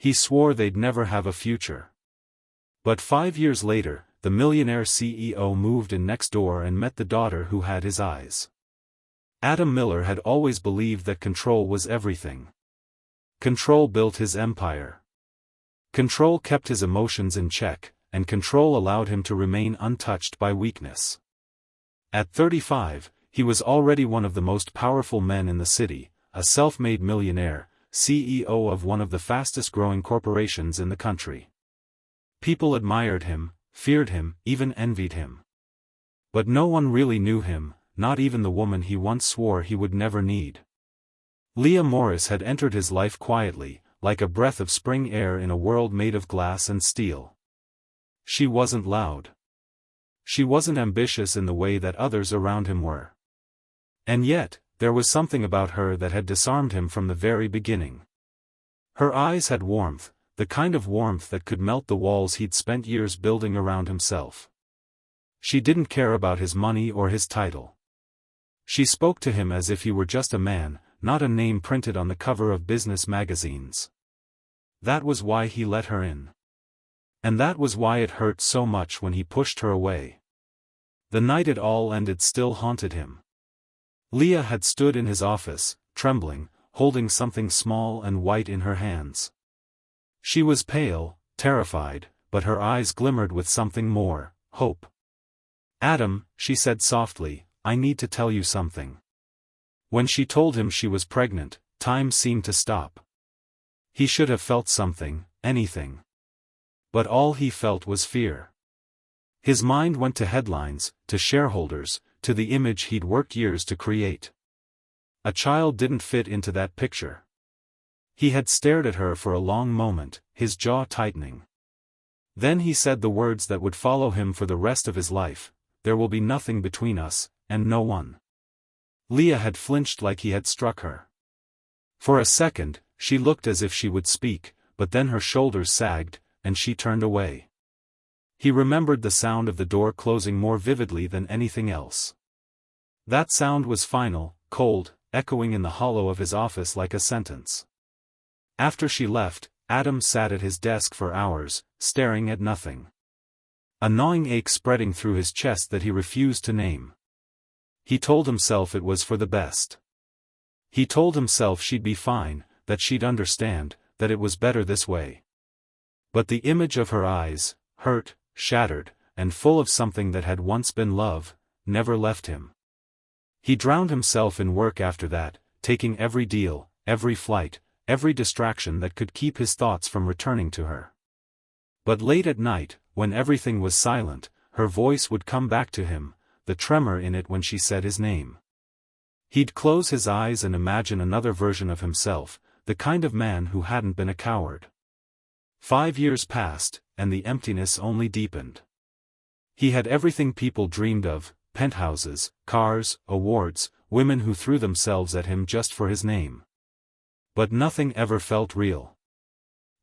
He swore they'd never have a future. But 5 years later, the millionaire CEO moved in next door and met the daughter who had his eyes. Adam Miller had always believed that control was everything. Control built his empire. Control kept his emotions in check, and control allowed him to remain untouched by weakness. At 35, he was already one of the most powerful men in the city, a self-made millionaire, CEO of one of the fastest-growing corporations in the country. People admired him, feared him, even envied him. But no one really knew him, not even the woman he once swore he would never need. Leah Morris had entered his life quietly, like a breath of spring air in a world made of glass and steel. She wasn't loud. She wasn't ambitious in the way that others around him were. And yet, there was something about her that had disarmed him from the very beginning. Her eyes had warmth, the kind of warmth that could melt the walls he'd spent years building around himself. She didn't care about his money or his title. She spoke to him as if he were just a man, not a name printed on the cover of business magazines. That was why he let her in. And that was why it hurt so much when he pushed her away. The night it all ended still haunted him. Leah had stood in his office, trembling, holding something small and white in her hands. She was pale, terrified, but her eyes glimmered with something more, hope. "Adam," she said softly, "I need to tell you something." When she told him she was pregnant, time seemed to stop. He should have felt something, anything. But all he felt was fear. His mind went to headlines, to shareholders, to the image he'd worked years to create. A child didn't fit into that picture. He had stared at her for a long moment, his jaw tightening. Then he said the words that would follow him for the rest of his life: "There will be nothing between us, and no one." Leah had flinched like he had struck her. For a second, she looked as if she would speak, but then her shoulders sagged, and she turned away. He remembered the sound of the door closing more vividly than anything else. That sound was final, cold, echoing in the hollow of his office like a sentence. After she left, Adam sat at his desk for hours, staring at nothing. A gnawing ache spreading through his chest that he refused to name. He told himself it was for the best. He told himself she'd be fine, that she'd understand, that it was better this way. But the image of her eyes, hurt, shattered, and full of something that had once been love, never left him. He drowned himself in work after that, taking every deal, every flight, every distraction that could keep his thoughts from returning to her. But late at night, when everything was silent, her voice would come back to him, the tremor in it when she said his name. He'd close his eyes and imagine another version of himself, the kind of man who hadn't been a coward. 5 years passed, and the emptiness only deepened. He had everything people dreamed of: penthouses, cars, awards, women who threw themselves at him just for his name. But nothing ever felt real.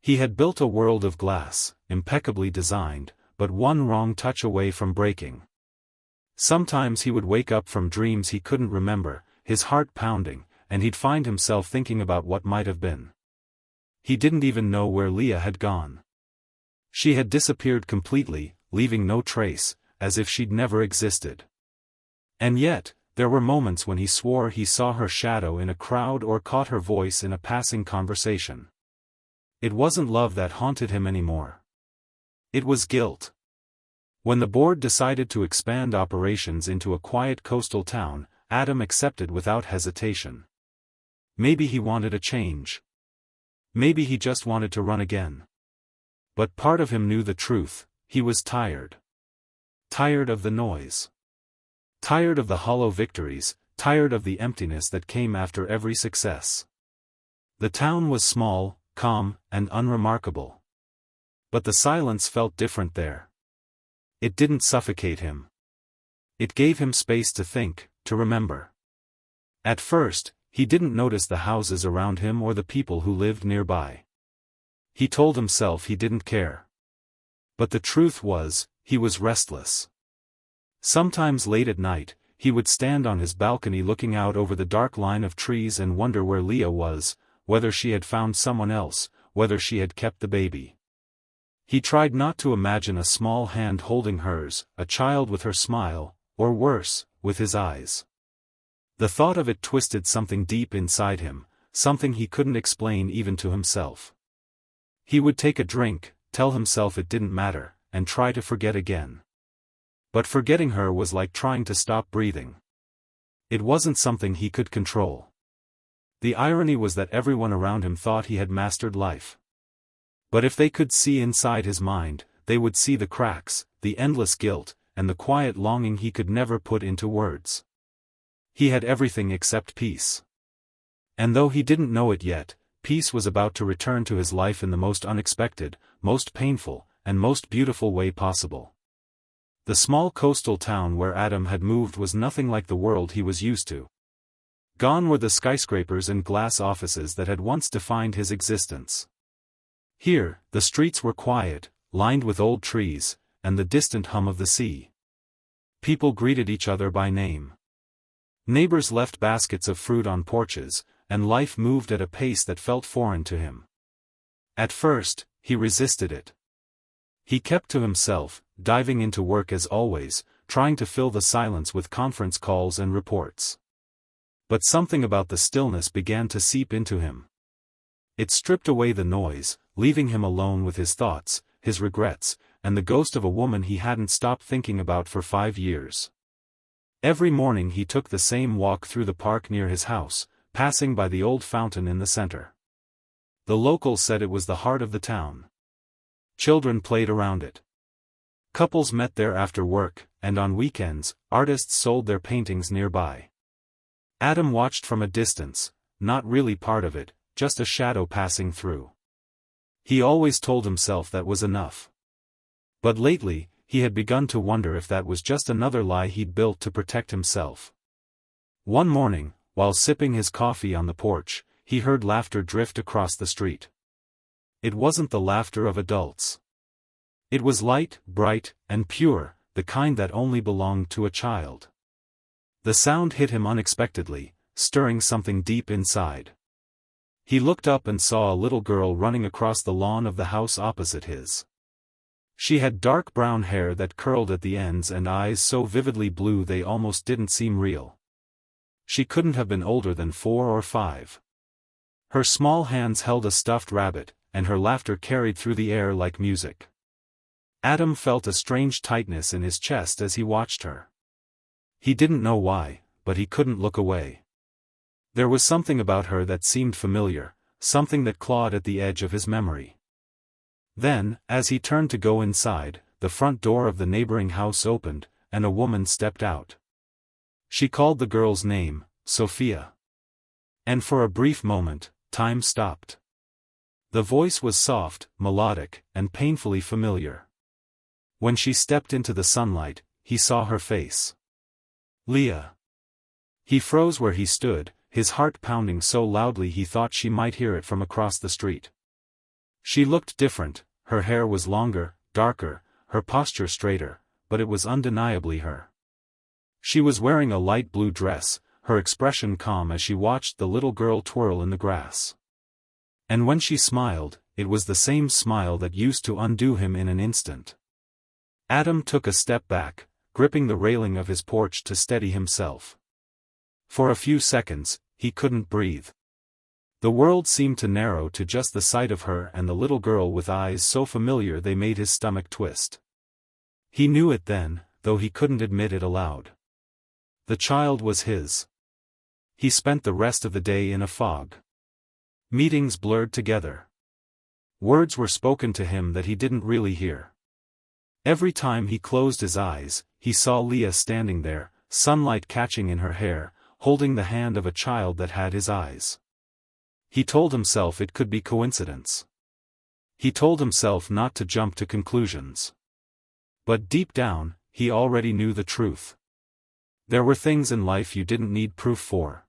He had built a world of glass, impeccably designed, but one wrong touch away from breaking. Sometimes he would wake up from dreams he couldn't remember, his heart pounding, and he'd find himself thinking about what might have been. He didn't even know where Leah had gone. She had disappeared completely, leaving no trace, as if she'd never existed. And yet, there were moments when he swore he saw her shadow in a crowd or caught her voice in a passing conversation. It wasn't love that haunted him anymore. It was guilt. When the board decided to expand operations into a quiet coastal town, Adam accepted without hesitation. Maybe he wanted a change. Maybe he just wanted to run again. But part of him knew the truth: he was tired. Tired of the noise. Tired of the hollow victories, tired of the emptiness that came after every success. The town was small, calm, and unremarkable. But the silence felt different there. It didn't suffocate him. It gave him space to think, to remember. At first, he didn't notice the houses around him or the people who lived nearby. He told himself he didn't care. But the truth was, he was restless. Sometimes late at night, he would stand on his balcony looking out over the dark line of trees and wonder where Leah was, whether she had found someone else, whether she had kept the baby. He tried not to imagine a small hand holding hers, a child with her smile, or worse, with his eyes. The thought of it twisted something deep inside him, something he couldn't explain even to himself. He would take a drink, tell himself it didn't matter, and try to forget again. But forgetting her was like trying to stop breathing. It wasn't something he could control. The irony was that everyone around him thought he had mastered life. But if they could see inside his mind, they would see the cracks, the endless guilt, and the quiet longing he could never put into words. He had everything except peace. And though he didn't know it yet, peace was about to return to his life in the most unexpected, most painful, and most beautiful way possible. The small coastal town where Adam had moved was nothing like the world he was used to. Gone were the skyscrapers and glass offices that had once defined his existence. Here, the streets were quiet, lined with old trees, and the distant hum of the sea. People greeted each other by name. Neighbors left baskets of fruit on porches, and life moved at a pace that felt foreign to him. At first, he resisted it. He kept to himself, diving into work as always, trying to fill the silence with conference calls and reports. But something about the stillness began to seep into him. It stripped away the noise, leaving him alone with his thoughts, his regrets, and the ghost of a woman he hadn't stopped thinking about for 5 years. Every morning he took the same walk through the park near his house, passing by the old fountain in the center. The locals said it was the heart of the town. Children played around it. Couples met there after work, and on weekends, artists sold their paintings nearby. Adam watched from a distance, not really part of it, just a shadow passing through. He always told himself that was enough. But lately, he had begun to wonder if that was just another lie he'd built to protect himself. One morning, while sipping his coffee on the porch, he heard laughter drift across the street. It wasn't the laughter of adults. It was light, bright, and pure, the kind that only belonged to a child. The sound hit him unexpectedly, stirring something deep inside. He looked up and saw a little girl running across the lawn of the house opposite his. She had dark brown hair that curled at the ends and eyes so vividly blue they almost didn't seem real. She couldn't have been older than 4 or 5. Her small hands held a stuffed rabbit, and her laughter carried through the air like music. Adam felt a strange tightness in his chest as he watched her. He didn't know why, but he couldn't look away. There was something about her that seemed familiar, something that clawed at the edge of his memory. Then, as he turned to go inside, the front door of the neighboring house opened, and a woman stepped out. She called the girl's name, Sophia. And for a brief moment, time stopped. The voice was soft, melodic, and painfully familiar. When she stepped into the sunlight, he saw her face. Leah. He froze where he stood, his heart pounding so loudly he thought she might hear it from across the street. She looked different, her hair was longer, darker, her posture straighter, but it was undeniably her. She was wearing a light blue dress, her expression calm as she watched the little girl twirl in the grass. And when she smiled, it was the same smile that used to undo him in an instant. Adam took a step back, gripping the railing of his porch to steady himself. For a few seconds, he couldn't breathe. The world seemed to narrow to just the sight of her and the little girl with eyes so familiar they made his stomach twist. He knew it then, though he couldn't admit it aloud. The child was his. He spent the rest of the day in a fog. Meetings blurred together. Words were spoken to him that he didn't really hear. Every time he closed his eyes, he saw Leah standing there, sunlight catching in her hair, holding the hand of a child that had his eyes. He told himself it could be coincidence. He told himself not to jump to conclusions. But deep down, he already knew the truth. There were things in life you didn't need proof for.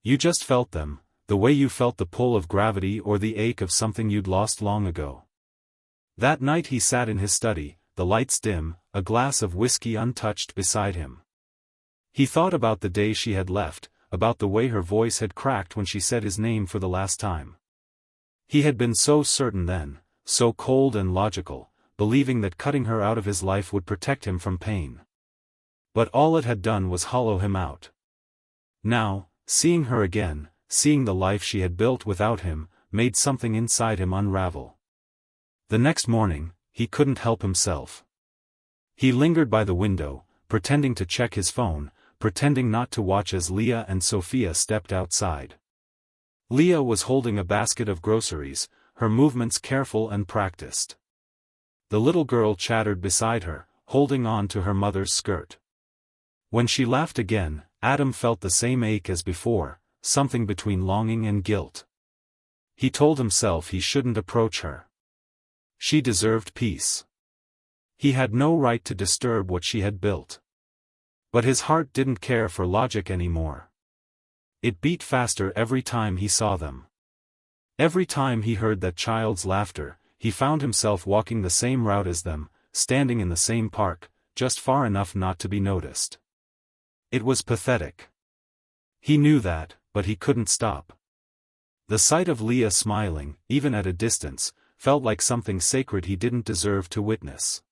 You just felt them, the way you felt the pull of gravity or the ache of something you'd lost long ago. That night he sat in his study, the lights dim, a glass of whiskey untouched beside him. He thought about the day she had left, about the way her voice had cracked when she said his name for the last time. He had been so certain then, so cold and logical, believing that cutting her out of his life would protect him from pain. But all it had done was hollow him out. Now, seeing her again, seeing the life she had built without him, made something inside him unravel. The next morning, he couldn't help himself. He lingered by the window, pretending to check his phone, pretending not to watch as Leah and Sophia stepped outside. Leah was holding a basket of groceries, her movements careful and practiced. The little girl chattered beside her, holding on to her mother's skirt. When she laughed again, Adam felt the same ache as before, something between longing and guilt. He told himself he shouldn't approach her. She deserved peace. He had no right to disturb what she had built. But his heart didn't care for logic anymore. It beat faster every time he saw them. Every time he heard that child's laughter, he found himself walking the same route as them, standing in the same park, just far enough not to be noticed. It was pathetic. He knew that, but he couldn't stop. The sight of Leah smiling, even at a distance, felt like something sacred he didn't deserve to witness.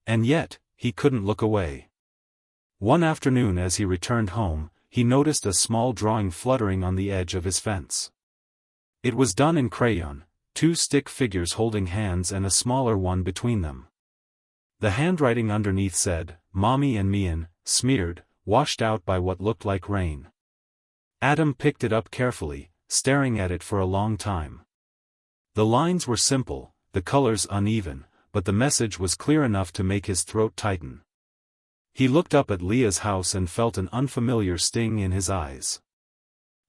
And yet, he couldn't look away. One afternoon as he returned home, he noticed a small drawing fluttering on the edge of his fence. It was done in crayon, 2 stick figures holding hands and a smaller one between them. The handwriting underneath said, "Mommy and Mian," smeared, washed out by what looked like rain. Adam picked it up carefully, staring at it for a long time. The lines were simple, the colors uneven, but the message was clear enough to make his throat tighten. He looked up at Leah's house and felt an unfamiliar sting in his eyes.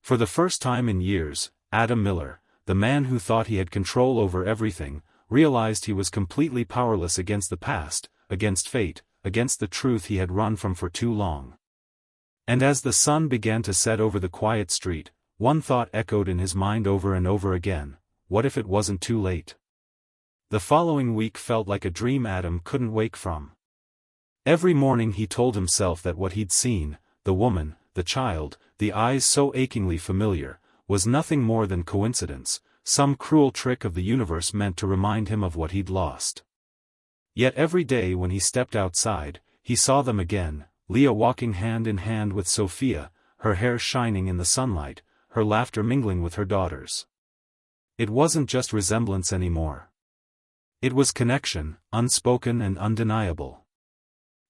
For the first time in years, Adam Miller, the man who thought he had control over everything, realized he was completely powerless against the past, against fate, against the truth he had run from for too long. And as the sun began to set over the quiet street, one thought echoed in his mind over and over again: what if it wasn't too late? The following week felt like a dream Adam couldn't wake from. Every morning he told himself that what he'd seen, the woman, the child, the eyes so achingly familiar, was nothing more than coincidence, some cruel trick of the universe meant to remind him of what he'd lost. Yet every day when he stepped outside, he saw them again, Leah walking hand in hand with Sophia, her hair shining in the sunlight, her laughter mingling with her daughter's. It wasn't just resemblance anymore. It was connection, unspoken and undeniable.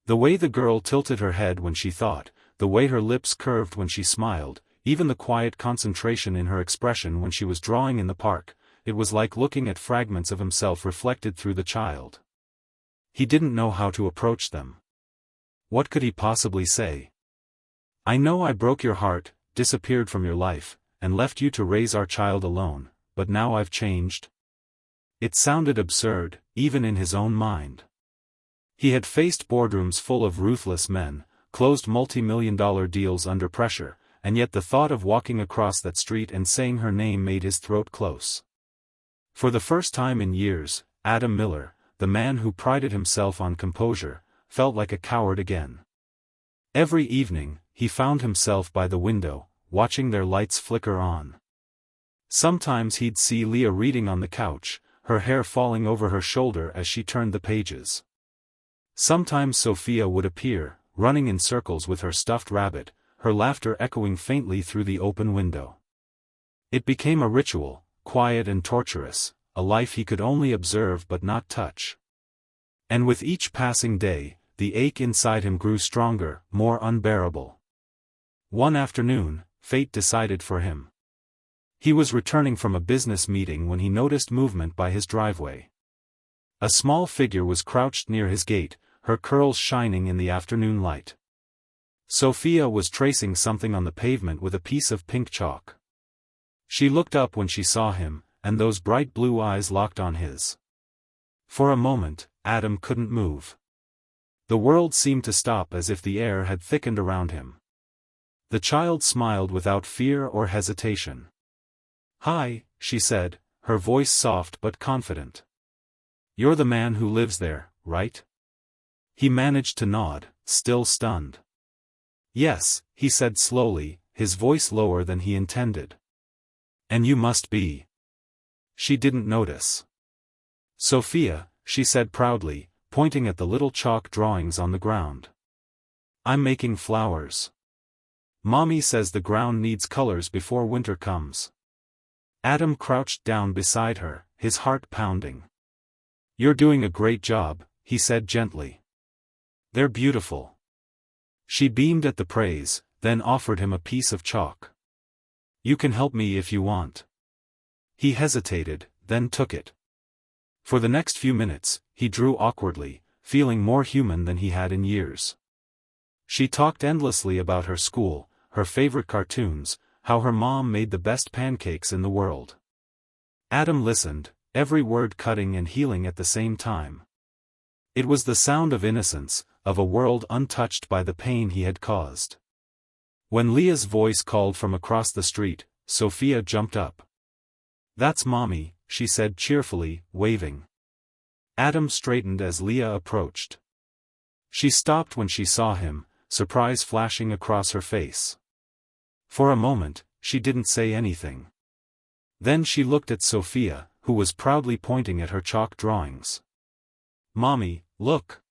The way the girl tilted her head when she thought, the way her lips curved when she smiled, even the quiet concentration in her expression when she was drawing in the park, it was like looking at fragments of himself reflected through the child. He didn't know how to approach them. What could he possibly say? "I know I broke your heart, disappeared from your life, and left you to raise our child alone, but now I've changed." It sounded absurd, even in his own mind. He had faced boardrooms full of ruthless men, closed multi-million-dollar deals under pressure, and yet the thought of walking across that street and saying her name made his throat close. For the first time in years, Adam Miller, the man who prided himself on composure, felt like a coward again. Every evening, he found himself by the window, watching their lights flicker on. Sometimes he'd see Leah reading on the couch, her hair falling over her shoulder as she turned the pages. Sometimes Sophia would appear, running in circles with her stuffed rabbit, her laughter echoing faintly through the open window. It became a ritual, quiet and torturous, a life he could only observe but not touch. And with each passing day, the ache inside him grew stronger, more unbearable. One afternoon, fate decided for him. He was returning from a business meeting when he noticed movement by his driveway. A small figure was crouched near his gate, her curls shining in the afternoon light. Sophia was tracing something on the pavement with a piece of pink chalk. She looked up when she saw him, and those bright blue eyes locked on his. For a moment, Adam couldn't move. The world seemed to stop as if the air had thickened around him. The child smiled without fear or hesitation. "Hi," she said, her voice soft but confident. "You're the man who lives there, right?" He managed to nod, still stunned. "Yes," he said slowly, his voice lower than he intended. "And you must be." she didn't notice. "Sophia," she said proudly, pointing at the little chalk drawings on the ground. "I'm making flowers. Mommy says the ground needs colors before winter comes." Adam crouched down beside her, his heart pounding. "You're doing a great job," he said gently. "They're beautiful." She beamed at the praise, then offered him a piece of chalk. "You can help me if you want." He hesitated, then took it. For the next few minutes, he drew awkwardly, feeling more human than he had in years. She talked endlessly about her school, her favorite cartoons, how her mom made the best pancakes in the world. Adam listened, every word cutting and healing at the same time. It was the sound of innocence, of a world untouched by the pain he had caused. When Leah's voice called from across the street, Sophia jumped up. "That's Mommy," she said cheerfully, waving. Adam straightened as Leah approached. She stopped when she saw him, surprise flashing across her face. For a moment, she didn't say anything. Then she looked at Sophia, who was proudly pointing at her chalk drawings. "Mommy, look!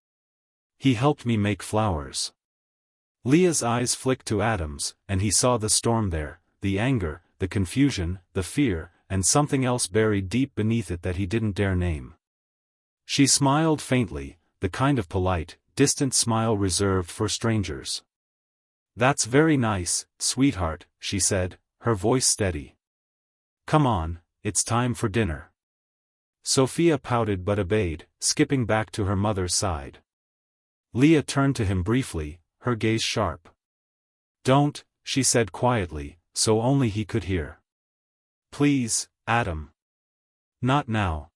He helped me make flowers." Leah's eyes flicked to Adam's, and he saw the storm there, the anger, the confusion, the fear, and something else buried deep beneath it that he didn't dare name. She smiled faintly, the kind of polite, distant smile reserved for strangers. "That's very nice, sweetheart," she said, her voice steady. "Come on, it's time for dinner." Sophia pouted but obeyed, skipping back to her mother's side. Leah turned to him briefly, her gaze sharp. "Don't," she said quietly, so only he could hear. "Please, Adam. Not now."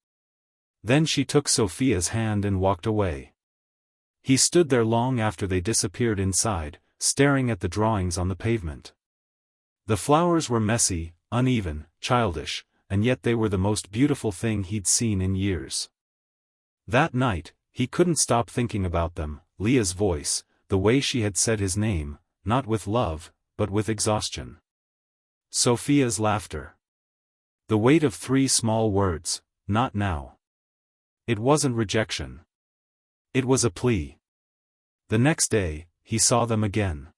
Then she took Sophia's hand and walked away. He stood there long after they disappeared inside, staring at the drawings on the pavement. The flowers were messy, uneven, childish, and yet they were the most beautiful thing he'd seen in years. That night, he couldn't stop thinking about them, Leah's voice, the way she had said his name, not with love, but with exhaustion. Sophia's laughter. The weight of 3 small words, "Not now." It wasn't rejection. It was a plea. The next day, he saw them again.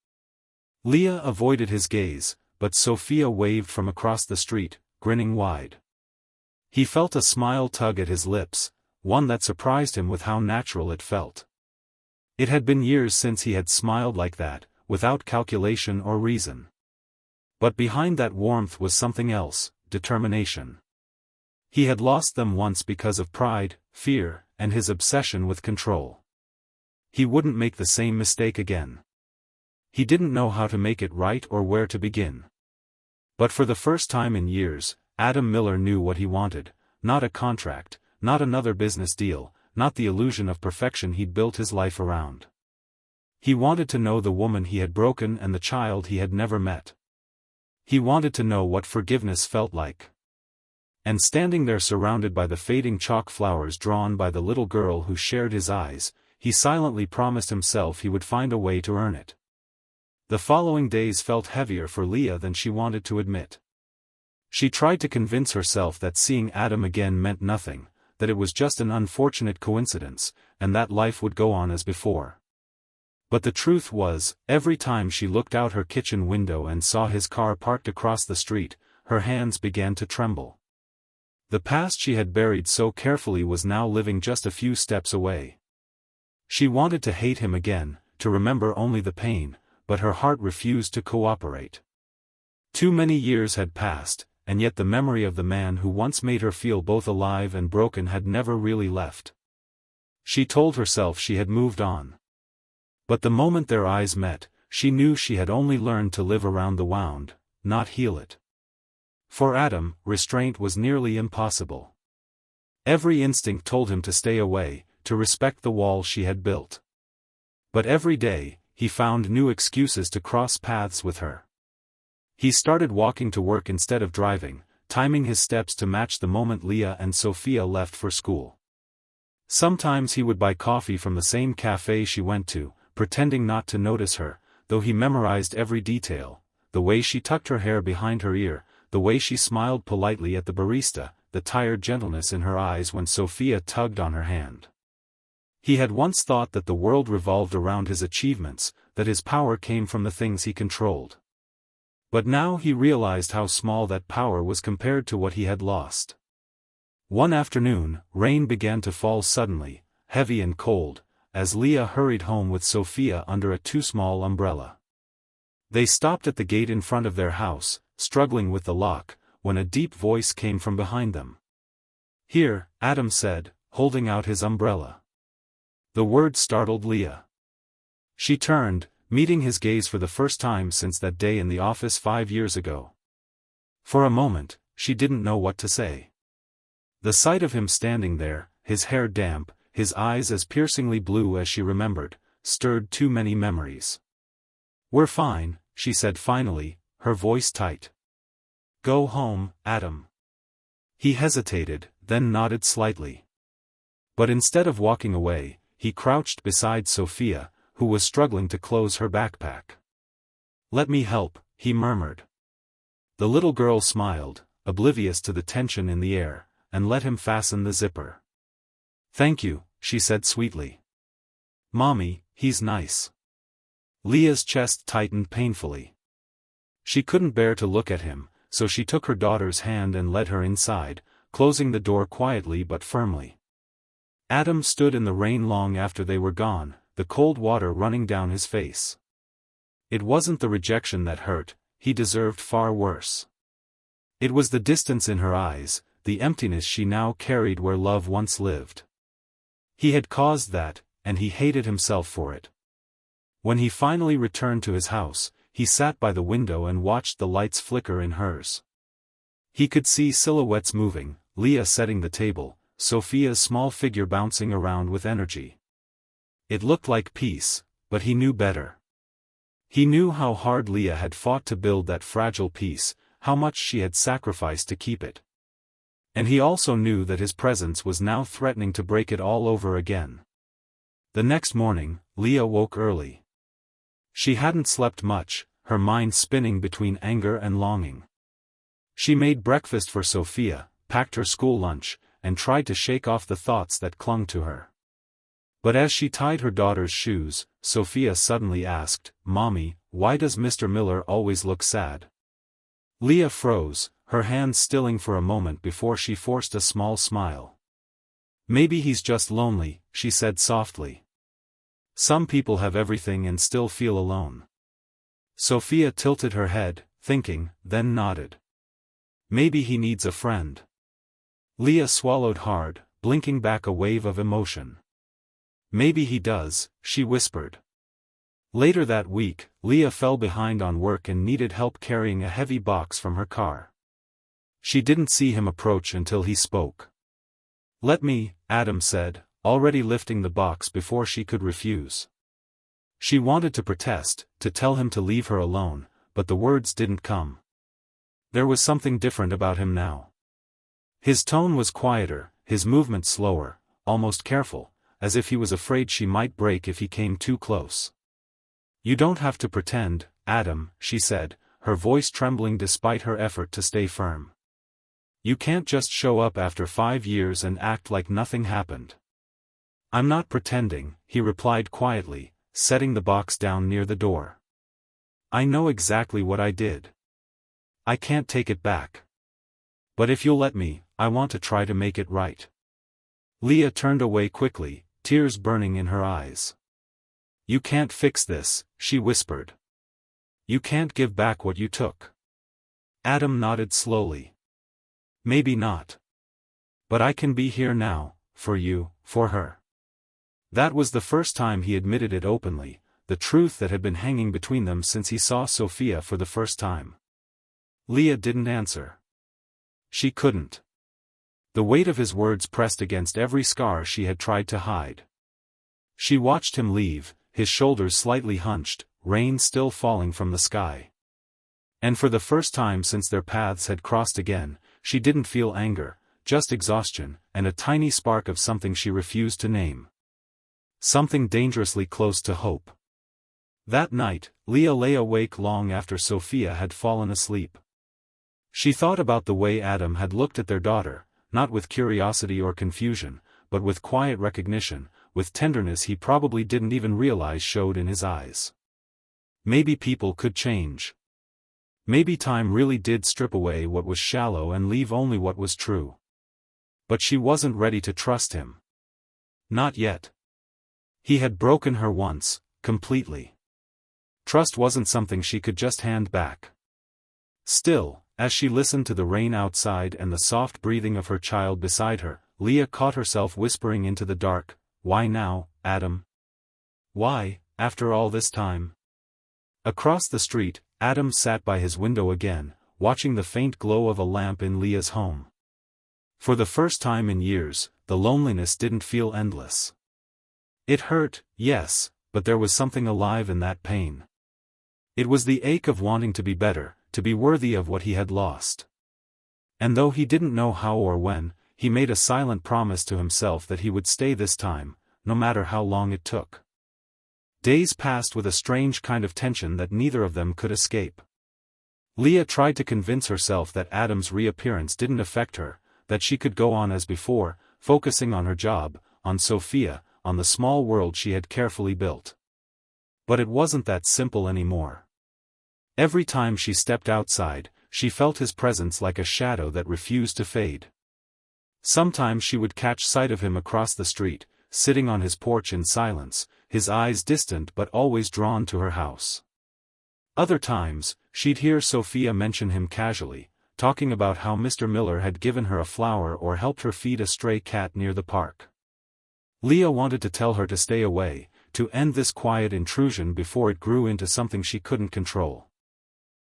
Leah avoided his gaze, but Sophia waved from across the street, grinning wide. He felt a smile tug at his lips, one that surprised him with how natural it felt. It had been years since he had smiled like that, without calculation or reason. But behind that warmth was something else, determination. He had lost them once because of pride, fear, and his obsession with control. He wouldn't make the same mistake again. He didn't know how to make it right or where to begin. But for the first time in years, Adam Miller knew what he wanted, not a contract, not another business deal, not the illusion of perfection he'd built his life around. He wanted to know the woman he had broken and the child he had never met. He wanted to know what forgiveness felt like. And standing there surrounded by the fading chalk flowers drawn by the little girl who shared his eyes, he silently promised himself he would find a way to earn it. The following days felt heavier for Leah than she wanted to admit. She tried to convince herself that seeing Adam again meant nothing, that it was just an unfortunate coincidence, and that life would go on as before. But the truth was, every time she looked out her kitchen window and saw his car parked across the street, her hands began to tremble. The past she had buried so carefully was now living just a few steps away. She wanted to hate him again, to remember only the pain, but her heart refused to cooperate. Too many years had passed, and yet the memory of the man who once made her feel both alive and broken had never really left. She told herself she had moved on. But the moment their eyes met, she knew she had only learned to live around the wound, not heal it. For Adam, restraint was nearly impossible. Every instinct told him to stay away, to respect the wall she had built. But every day, he found new excuses to cross paths with her. He started walking to work instead of driving, timing his steps to match the moment Leah and Sophia left for school. Sometimes he would buy coffee from the same cafe she went to, pretending not to notice her, though he memorized every detail, the way she tucked her hair behind her ear, the way she smiled politely at the barista, the tired gentleness in her eyes when Sophia tugged on her hand. He had once thought that the world revolved around his achievements, that his power came from the things he controlled. But now he realized how small that power was compared to what he had lost. One afternoon, rain began to fall suddenly, heavy and cold, as Leah hurried home with Sophia under a too small umbrella. They stopped at the gate in front of their house, struggling with the lock, when a deep voice came from behind them. "Here," Adam said, holding out his umbrella. The word startled Leah. She turned, meeting his gaze for the first time since that day in the office 5 years ago. For a moment, she didn't know what to say. The sight of him standing there, his hair damp, his eyes as piercingly blue as she remembered, stirred too many memories. "We're fine," she said finally, her voice tight. "Go home, Adam." He hesitated, then nodded slightly. But instead of walking away, he crouched beside Sophia, who was struggling to close her backpack. "Let me help," he murmured. The little girl smiled, oblivious to the tension in the air, and let him fasten the zipper. "Thank you," she said sweetly. "Mommy, he's nice." Leah's chest tightened painfully. She couldn't bear to look at him, so she took her daughter's hand and led her inside, closing the door quietly but firmly. Adam stood in the rain long after they were gone, the cold water running down his face. It wasn't the rejection that hurt, he deserved far worse. It was the distance in her eyes, the emptiness she now carried where love once lived. He had caused that, and he hated himself for it. When he finally returned to his house, he sat by the window and watched the lights flicker in hers. He could see silhouettes moving, Leah setting the table, Sophia's small figure bouncing around with energy. It looked like peace, but he knew better. He knew how hard Leah had fought to build that fragile peace, how much she had sacrificed to keep it. And he also knew that his presence was now threatening to break it all over again. The next morning, Leah woke early. She hadn't slept much, her mind spinning between anger and longing. She made breakfast for Sophia, packed her school lunch, and tried to shake off the thoughts that clung to her. But as she tied her daughter's shoes, Sophia suddenly asked, "Mommy, why does Mr. Miller always look sad?" Leah froze, her hands stilling for a moment before she forced a small smile. "Maybe he's just lonely," she said softly. "Some people have everything and still feel alone." Sophia tilted her head, thinking, then nodded. "Maybe he needs a friend." Leah swallowed hard, blinking back a wave of emotion. "Maybe he does," she whispered. Later that week, Leah fell behind on work and needed help carrying a heavy box from her car. She didn't see him approach until he spoke. "Let me," Adam said, already lifting the box before she could refuse. She wanted to protest, to tell him to leave her alone, but the words didn't come. There was something different about him now. His tone was quieter, his movement slower, almost careful, as if he was afraid she might break if he came too close. "You don't have to pretend, Adam," she said, her voice trembling despite her effort to stay firm. "You can't just show up after 5 years and act like nothing happened." "I'm not pretending," he replied quietly, setting the box down near the door. "I know exactly what I did. I can't take it back. But if you'll let me, I want to try to make it right." Leah turned away quickly, tears burning in her eyes. "You can't fix this," she whispered. "You can't give back what you took." Adam nodded slowly. "Maybe not. But I can be here now, for you, for her." That was the first time he admitted it openly, the truth that had been hanging between them since he saw Sophia for the first time. Leah didn't answer. She couldn't. The weight of his words pressed against every scar she had tried to hide. She watched him leave, his shoulders slightly hunched, rain still falling from the sky. And for the first time since their paths had crossed again, she didn't feel anger, just exhaustion, and a tiny spark of something she refused to name. Something dangerously close to hope. That night, Leah lay awake long after Sophia had fallen asleep. She thought about the way Adam had looked at their daughter, not with curiosity or confusion, but with quiet recognition, with tenderness he probably didn't even realize showed in his eyes. Maybe people could change. Maybe time really did strip away what was shallow and leave only what was true. But she wasn't ready to trust him. Not yet. He had broken her once, completely. Trust wasn't something she could just hand back. Still, as she listened to the rain outside and the soft breathing of her child beside her, Leah caught herself whispering into the dark, "Why now, Adam? Why, after all this time?" Across the street, Adam sat by his window again, watching the faint glow of a lamp in Leah's home. For the first time in years, the loneliness didn't feel endless. It hurt, yes, but there was something alive in that pain. It was the ache of wanting to be better, to be worthy of what he had lost. And though he didn't know how or when, he made a silent promise to himself that he would stay this time, no matter how long it took. Days passed with a strange kind of tension that neither of them could escape. Leah tried to convince herself that Adam's reappearance didn't affect her, that she could go on as before, focusing on her job, on Sophia, on the small world she had carefully built. But it wasn't that simple anymore. Every time she stepped outside, she felt his presence like a shadow that refused to fade. Sometimes she would catch sight of him across the street, sitting on his porch in silence, his eyes distant but always drawn to her house. Other times, she'd hear Sophia mention him casually, talking about how Mr. Miller had given her a flower or helped her feed a stray cat near the park. Leah wanted to tell her to stay away, to end this quiet intrusion before it grew into something she couldn't control.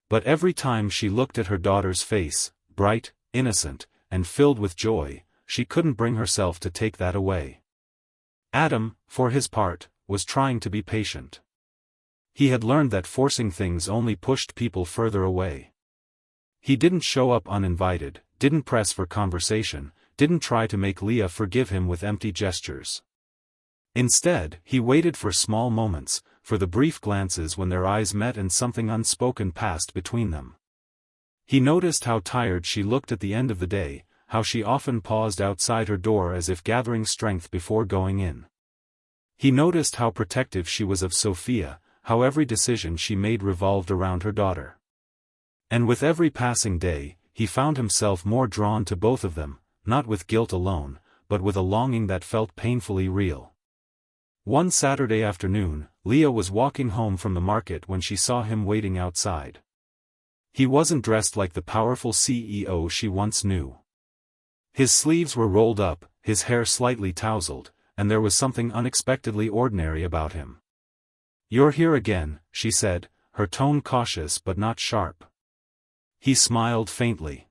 But every time she looked at her daughter's face, bright, innocent, and filled with joy, she couldn't bring herself to take that away. Adam, for his part, was trying to be patient. He had learned that forcing things only pushed people further away. He didn't show up uninvited, didn't press for conversation, didn't try to make Leah forgive him with empty gestures. Instead, he waited for small moments, for the brief glances when their eyes met and something unspoken passed between them. He noticed how tired she looked at the end of the day, how she often paused outside her door as if gathering strength before going in. He noticed how protective she was of Sophia, how every decision she made revolved around her daughter. And with every passing day, he found himself more drawn to both of them, not with guilt alone, but with a longing that felt painfully real. One Saturday afternoon, Leah was walking home from the market when she saw him waiting outside. He wasn't dressed like the powerful CEO she once knew. His sleeves were rolled up, his hair slightly tousled, and there was something unexpectedly ordinary about him. "You're here again," she said, her tone cautious but not sharp. He smiled faintly.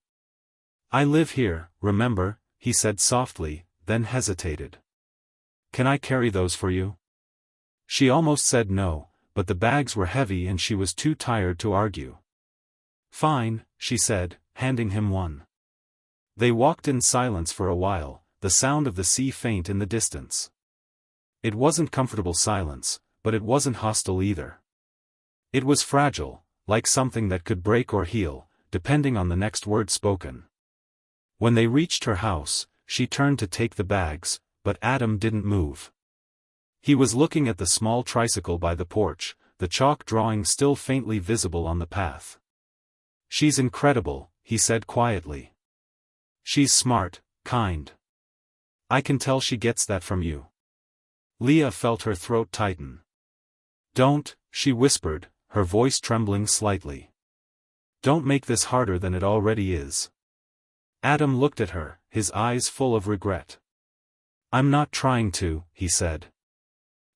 "I live here, remember," he said softly, then hesitated. "Can I carry those for you?" She almost said no, but the bags were heavy and she was too tired to argue. "Fine," she said, handing him one. They walked in silence for a while, the sound of the sea faint in the distance. It wasn't comfortable silence, but it wasn't hostile either. It was fragile, like something that could break or heal, depending on the next word spoken. When they reached her house, she turned to take the bags, but Adam didn't move. He was looking at the small tricycle by the porch, the chalk drawing still faintly visible on the path. "She's incredible," he said quietly. "She's smart, kind. I can tell she gets that from you." Leah felt her throat tighten. "Don't," she whispered, her voice trembling slightly. "Don't make this harder than it already is." Adam looked at her, his eyes full of regret. "I'm not trying to," he said.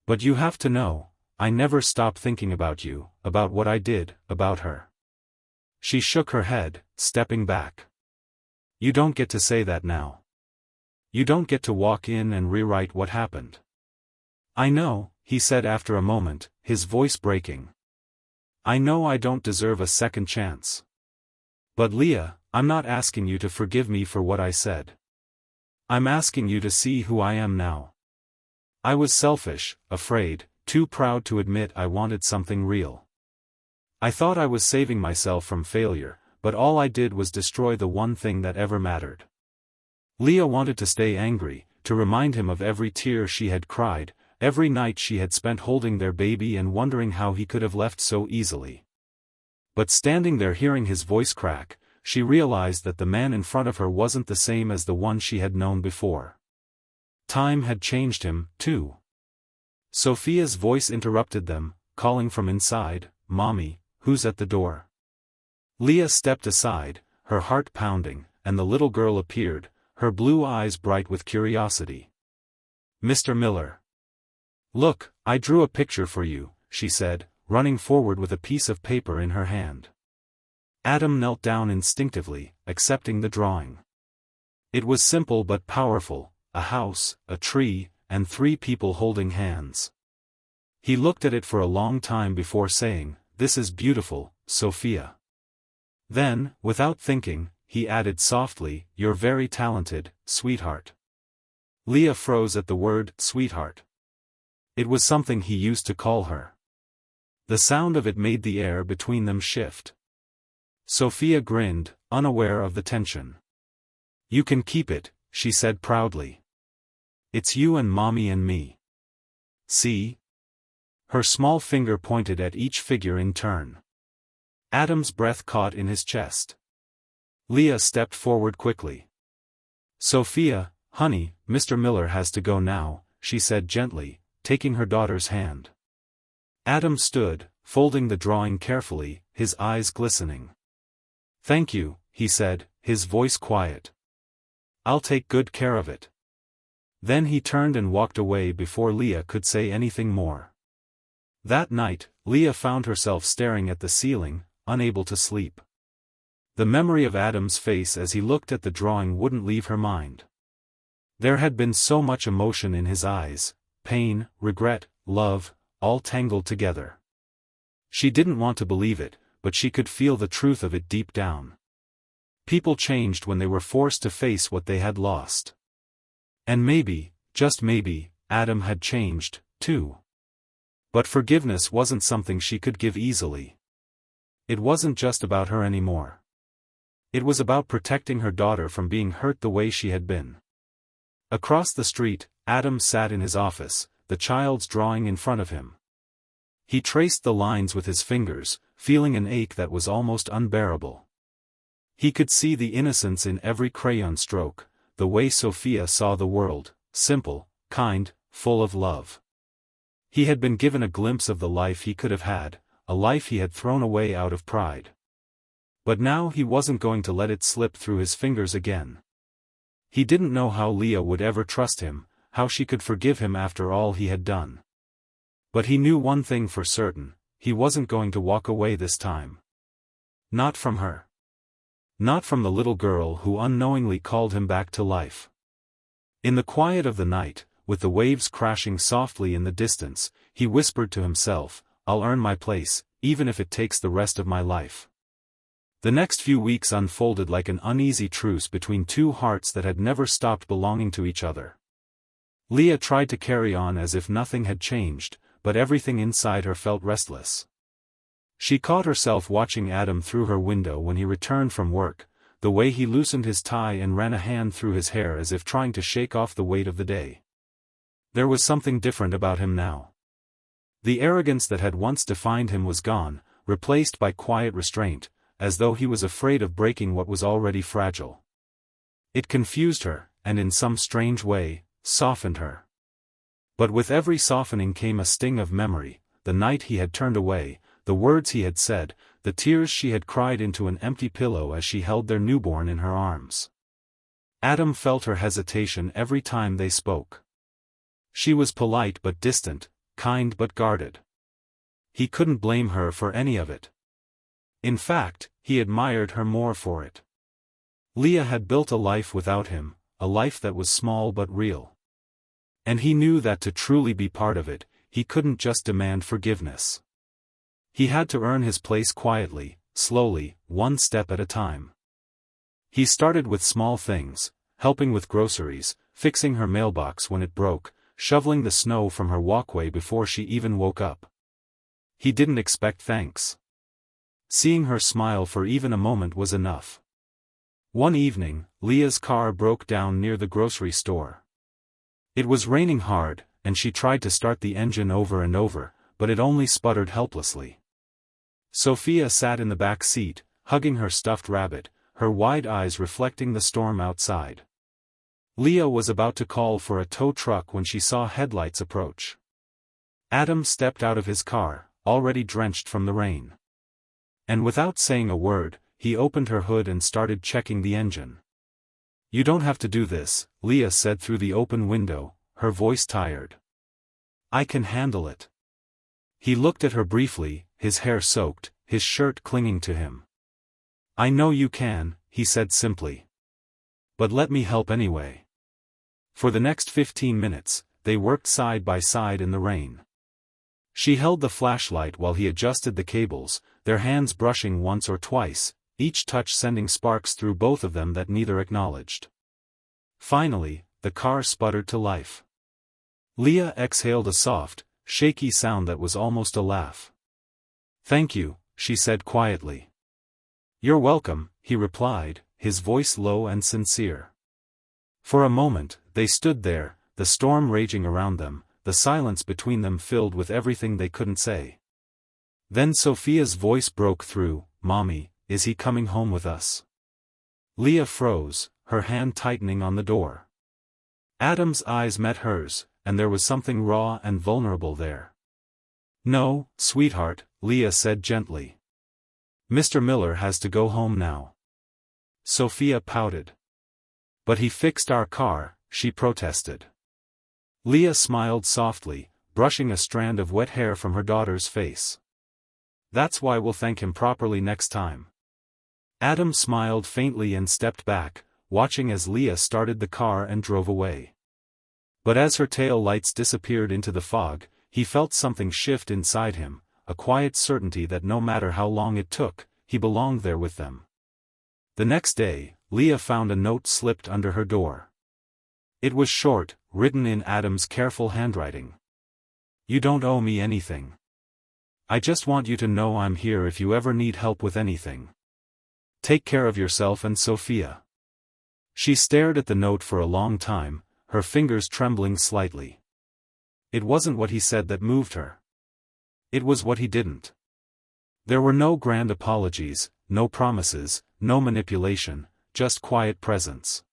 "But you have to know, I never stop thinking about you, about what I did, about her." She shook her head, stepping back. "You don't get to say that now. You don't get to walk in and rewrite what happened." "I know," he said after a moment, his voice breaking. "I know I don't deserve a second chance. But Leah, I'm not asking you to forgive me for what I said. I'm asking you to see who I am now. I was selfish, afraid, too proud to admit I wanted something real. I thought I was saving myself from failure, but all I did was destroy the one thing that ever mattered." Leah wanted to stay angry, to remind him of every tear she had cried, every night she had spent holding their baby and wondering how he could have left so easily. But standing there hearing his voice crack, she realized that the man in front of her wasn't the same as the one she had known before. Time had changed him, too. Sophia's voice interrupted them, calling from inside, "Mommy, who's at the door?" Leah stepped aside, her heart pounding, and the little girl appeared, her blue eyes bright with curiosity. "Mr. Miller. Look, I drew a picture for you," she said, running forward with a piece of paper in her hand. Adam knelt down instinctively, accepting the drawing. It was simple but powerful, a house, a tree, and 3 people holding hands. He looked at it for a long time before saying, "This is beautiful, Sophia." Then, without thinking, he added softly, "You're very talented, sweetheart." Leah froze at the word, sweetheart. It was something he used to call her. The sound of it made the air between them shift. Sophia grinned, unaware of the tension. "You can keep it," she said proudly. "It's you and Mommy and me. See?" Her small finger pointed at each figure in turn. Adam's breath caught in his chest. Leah stepped forward quickly. "Sophia, honey, Mr. Miller has to go now," she said gently, taking her daughter's hand. Adam stood, folding the drawing carefully, his eyes glistening. "Thank you," he said, his voice quiet. "I'll take good care of it." Then he turned and walked away before Leah could say anything more. That night, Leah found herself staring at the ceiling, unable to sleep. The memory of Adam's face as he looked at the drawing wouldn't leave her mind. There had been so much emotion in his eyes, pain, regret, love, all tangled together. She didn't want to believe it, but she could feel the truth of it deep down. People changed when they were forced to face what they had lost. And maybe, just maybe, Adam had changed, too. But forgiveness wasn't something she could give easily. It wasn't just about her anymore. It was about protecting her daughter from being hurt the way she had been. Across the street, Adam sat in his office, the child's drawing in front of him. He traced the lines with his fingers, feeling an ache that was almost unbearable. He could see the innocence in every crayon stroke, the way Sophia saw the world, simple, kind, full of love. He had been given a glimpse of the life he could have had, a life he had thrown away out of pride. But now he wasn't going to let it slip through his fingers again. He didn't know how Leah would ever trust him, how she could forgive him after all he had done. But he knew one thing for certain, he wasn't going to walk away this time. Not from her. Not from the little girl who unknowingly called him back to life. In the quiet of the night, with the waves crashing softly in the distance, he whispered to himself, "I'll earn my place, even if it takes the rest of my life." The next few weeks unfolded like an uneasy truce between 2 hearts that had never stopped belonging to each other. Leah tried to carry on as if nothing had changed, but everything inside her felt restless. She caught herself watching Adam through her window when he returned from work, the way he loosened his tie and ran a hand through his hair as if trying to shake off the weight of the day. There was something different about him now. The arrogance that had once defined him was gone, replaced by quiet restraint, as though he was afraid of breaking what was already fragile. It confused her, and in some strange way, softened her. But with every softening came a sting of memory, the night he had turned away, the words he had said, the tears she had cried into an empty pillow as she held their newborn in her arms. Adam felt her hesitation every time they spoke. She was polite but distant, kind but guarded. He couldn't blame her for any of it. In fact, he admired her more for it. Leah had built a life without him, a life that was small but real. And he knew that to truly be part of it, he couldn't just demand forgiveness. He had to earn his place quietly, slowly, one step at a time. He started with small things, helping with groceries, fixing her mailbox when it broke, shoveling the snow from her walkway before she even woke up. He didn't expect thanks. Seeing her smile for even a moment was enough. One evening, Leah's car broke down near the grocery store. It was raining hard, and she tried to start the engine over and over, but it only sputtered helplessly. Sophia sat in the back seat, hugging her stuffed rabbit, her wide eyes reflecting the storm outside. Leah was about to call for a tow truck when she saw headlights approach. Adam stepped out of his car, already drenched from the rain. And without saying a word, he opened her hood and started checking the engine. "You don't have to do this," Leah said through the open window, her voice tired. "I can handle it." He looked at her briefly, his hair soaked, his shirt clinging to him. "I know you can," he said simply. "But let me help anyway." For the next 15 minutes, they worked side by side in the rain. She held the flashlight while he adjusted the cables, their hands brushing once or twice, each touch sending sparks through both of them that neither acknowledged. Finally, the car sputtered to life. Leah exhaled a soft, shaky sound that was almost a laugh. "Thank you," she said quietly. "You're welcome," he replied, his voice low and sincere. For a moment, they stood there, the storm raging around them, the silence between them filled with everything they couldn't say. Then Sophia's voice broke through, "Mommy, is he coming home with us?" Leah froze, her hand tightening on the door. Adam's eyes met hers, and there was something raw and vulnerable there. "No, sweetheart," Leah said gently. "Mr. Miller has to go home now." Sophia pouted. "But he fixed our car," she protested. Leah smiled softly, brushing a strand of wet hair from her daughter's face. "That's why we'll thank him properly next time." Adam smiled faintly and stepped back, watching as Leah started the car and drove away. But as her tail lights disappeared into the fog, he felt something shift inside him, a quiet certainty that no matter how long it took, he belonged there with them. The next day, Leah found a note slipped under her door. It was short, written in Adam's careful handwriting. "You don't owe me anything. I just want you to know I'm here if you ever need help with anything. Take care of yourself and Sophia." She stared at the note for a long time, her fingers trembling slightly. It wasn't what he said that moved her. It was what he didn't. There were no grand apologies, no promises, no manipulation, just quiet presence.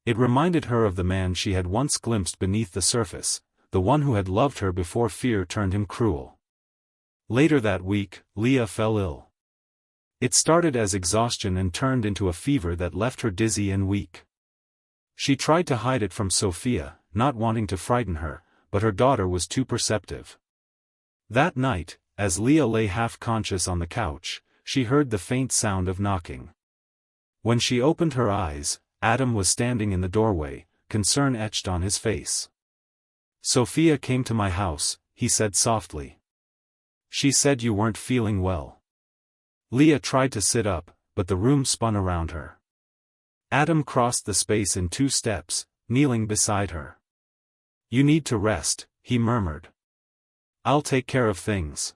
It reminded her of the man she had once glimpsed beneath the surface, the one who had loved her before fear turned him cruel. Later that week, Leah fell ill. It started as exhaustion and turned into a fever that left her dizzy and weak. She tried to hide it from Sophia, not wanting to frighten her, but her daughter was too perceptive. That night, as Leah lay half-conscious on the couch, she heard the faint sound of knocking. When she opened her eyes, Adam was standing in the doorway, concern etched on his face. "Sophia came to my house," he said softly. "She said you weren't feeling well." Leah tried to sit up, but the room spun around her. Adam crossed the space in 2 steps, kneeling beside her. "You need to rest," he murmured. "I'll take care of things."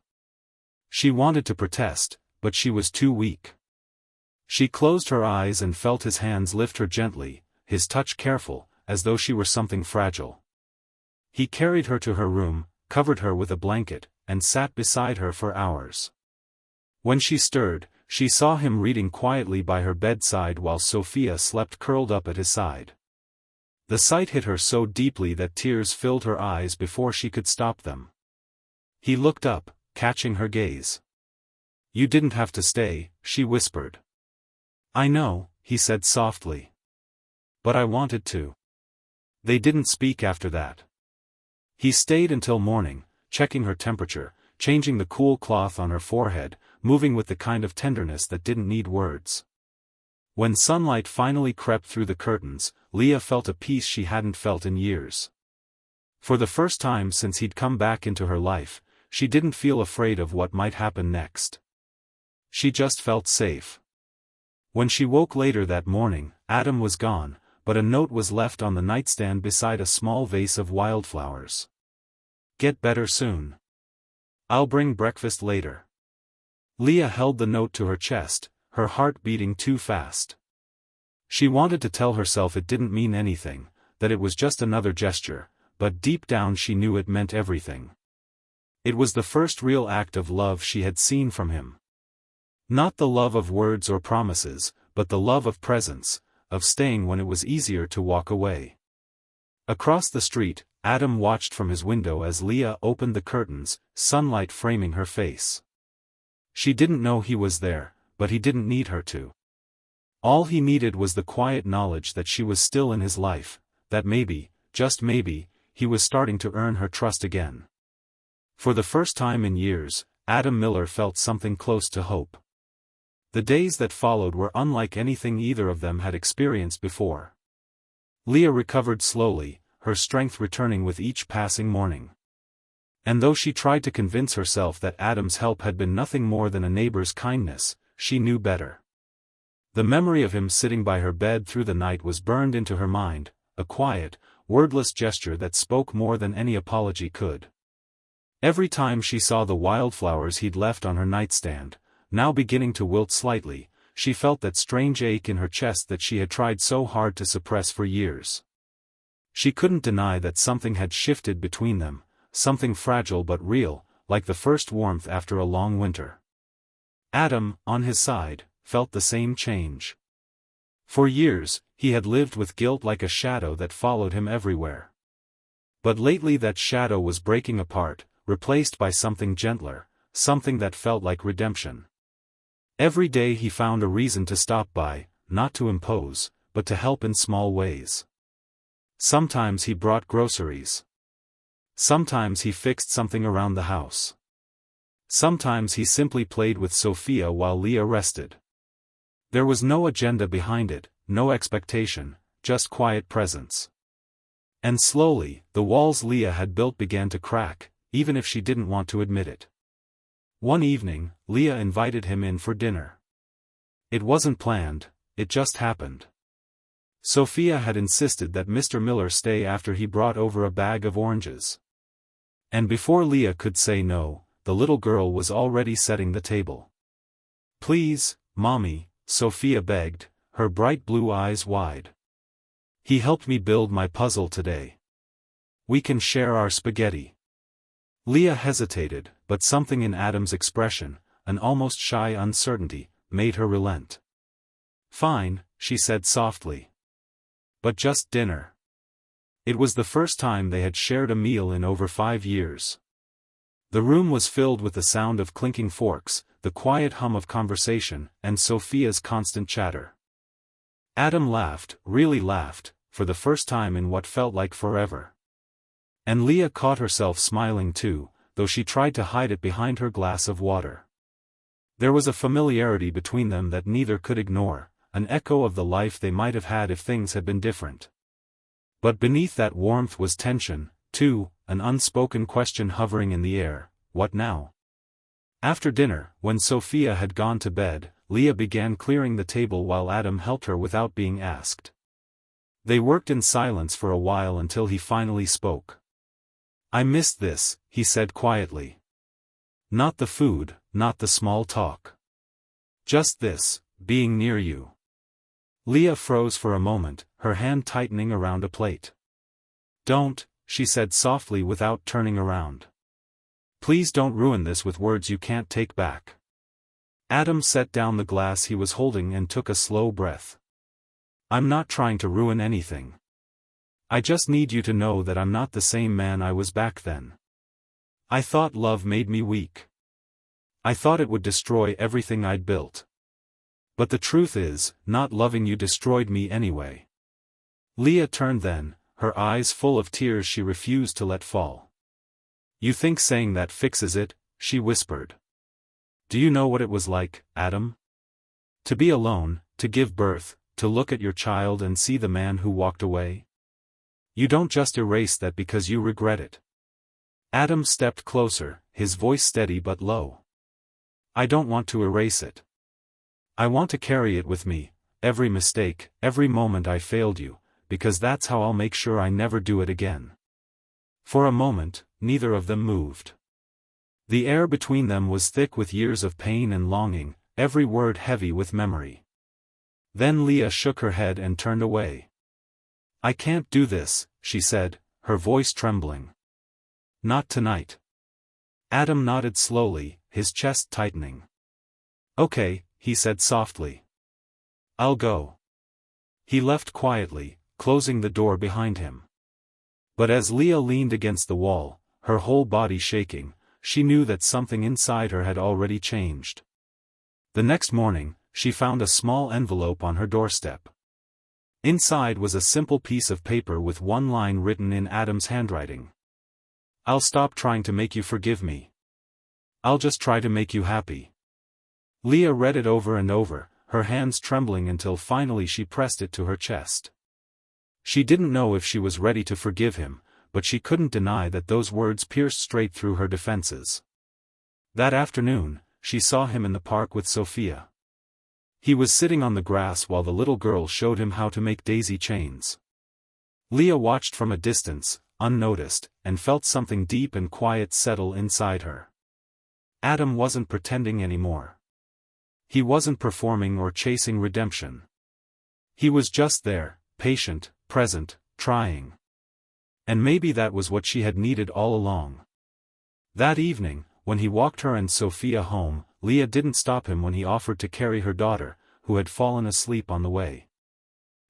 She wanted to protest, but she was too weak. She closed her eyes and felt his hands lift her gently, his touch careful, as though she were something fragile. He carried her to her room, covered her with a blanket, and sat beside her for hours. When she stirred, she saw him reading quietly by her bedside while Sophia slept curled up at his side. The sight hit her so deeply that tears filled her eyes before she could stop them. He looked up, catching her gaze. "You didn't have to stay," she whispered. "I know," he said softly. "But I wanted to." They didn't speak after that. He stayed until morning, checking her temperature, changing the cool cloth on her forehead, moving with the kind of tenderness that didn't need words. When sunlight finally crept through the curtains, Leah felt a peace she hadn't felt in years. For the first time since he'd come back into her life, she didn't feel afraid of what might happen next. She just felt safe. When she woke later that morning, Adam was gone, but a note was left on the nightstand beside a small vase of wildflowers. "Get better soon. I'll bring breakfast later." Leah held the note to her chest, her heart beating too fast. She wanted to tell herself it didn't mean anything, that it was just another gesture, but deep down she knew it meant everything. It was the first real act of love she had seen from him. Not the love of words or promises, but the love of presence, of staying when it was easier to walk away. Across the street, Adam watched from his window as Leah opened the curtains, sunlight framing her face. She didn't know he was there, but he didn't need her to. All he needed was the quiet knowledge that she was still in his life, that maybe, just maybe, he was starting to earn her trust again. For the first time in years, Adam Miller felt something close to hope. The days that followed were unlike anything either of them had experienced before. Leah recovered slowly, her strength returning with each passing morning. And though she tried to convince herself that Adam's help had been nothing more than a neighbor's kindness, she knew better. The memory of him sitting by her bed through the night was burned into her mind, a quiet, wordless gesture that spoke more than any apology could. Every time she saw the wildflowers he'd left on her nightstand, now beginning to wilt slightly, she felt that strange ache in her chest that she had tried so hard to suppress for years. She couldn't deny that something had shifted between them, something fragile but real, like the first warmth after a long winter. Adam, on his side, felt the same change. For years, he had lived with guilt like a shadow that followed him everywhere. But lately that shadow was breaking apart, replaced by something gentler, something that felt like redemption. Every day he found a reason to stop by, not to impose, but to help in small ways. Sometimes he brought groceries. Sometimes he fixed something around the house. Sometimes he simply played with Sophia while Leah rested. There was no agenda behind it, no expectation, just quiet presence. And slowly, the walls Leah had built began to crack, even if she didn't want to admit it. One evening, Leah invited him in for dinner. It wasn't planned, it just happened. Sophia had insisted that Mr. Miller stay after he brought over a bag of oranges. And before Leah could say no, the little girl was already setting the table. "Please, Mommy," Sophia begged, her bright blue eyes wide. "He helped me build my puzzle today. We can share our spaghetti." Leah hesitated, but something in Adam's expression, an almost shy uncertainty, made her relent. "Fine," she said softly. "But just dinner." It was the first time they had shared a meal in over 5 years. The room was filled with the sound of clinking forks, the quiet hum of conversation, and Sophia's constant chatter. Adam laughed, really laughed, for the first time in what felt like forever. And Leah caught herself smiling too, though she tried to hide it behind her glass of water. There was a familiarity between them that neither could ignore, an echo of the life they might have had if things had been different. But beneath that warmth was tension, too, an unspoken question hovering in the air: what now? After dinner, when Sophia had gone to bed, Leah began clearing the table while Adam helped her without being asked. They worked in silence for a while until he finally spoke. "I missed this," he said quietly. "Not the food, not the small talk. Just this, being near you." Leah froze for a moment, her hand tightening around a plate. "Don't," she said softly without turning around. "Please don't ruin this with words you can't take back." Adam set down the glass he was holding and took a slow breath. "I'm not trying to ruin anything. I just need you to know that I'm not the same man I was back then. I thought love made me weak. I thought it would destroy everything I'd built. But the truth is, not loving you destroyed me anyway." Leah turned then, her eyes full of tears she refused to let fall. "You think saying that fixes it?" she whispered. "Do you know what it was like, Adam? To be alone, to give birth, to look at your child and see the man who walked away? You don't just erase that because you regret it." Adam stepped closer, his voice steady but low. "I don't want to erase it. I want to carry it with me, every mistake, every moment I failed you, because that's how I'll make sure I never do it again." For a moment, neither of them moved. The air between them was thick with years of pain and longing, every word heavy with memory. Then Leah shook her head and turned away. "I can't do this," she said, her voice trembling. "Not tonight." Adam nodded slowly, his chest tightening. "Okay," he said softly. "I'll go." He left quietly, closing the door behind him. But as Leah leaned against the wall, her whole body shaking, she knew that something inside her had already changed. The next morning, she found a small envelope on her doorstep. Inside was a simple piece of paper with one line written in Adam's handwriting. "I'll stop trying to make you forgive me. I'll just try to make you happy." Leah read it over and over, her hands trembling until finally she pressed it to her chest. She didn't know if she was ready to forgive him, but she couldn't deny that those words pierced straight through her defenses. That afternoon, she saw him in the park with Sophia. He was sitting on the grass while the little girl showed him how to make daisy chains. Leah watched from a distance, unnoticed, and felt something deep and quiet settle inside her. Adam wasn't pretending anymore. He wasn't performing or chasing redemption. He was just there, patient, present, trying. And maybe that was what she had needed all along. That evening, when he walked her and Sophia home, Leah didn't stop him when he offered to carry her daughter, who had fallen asleep on the way.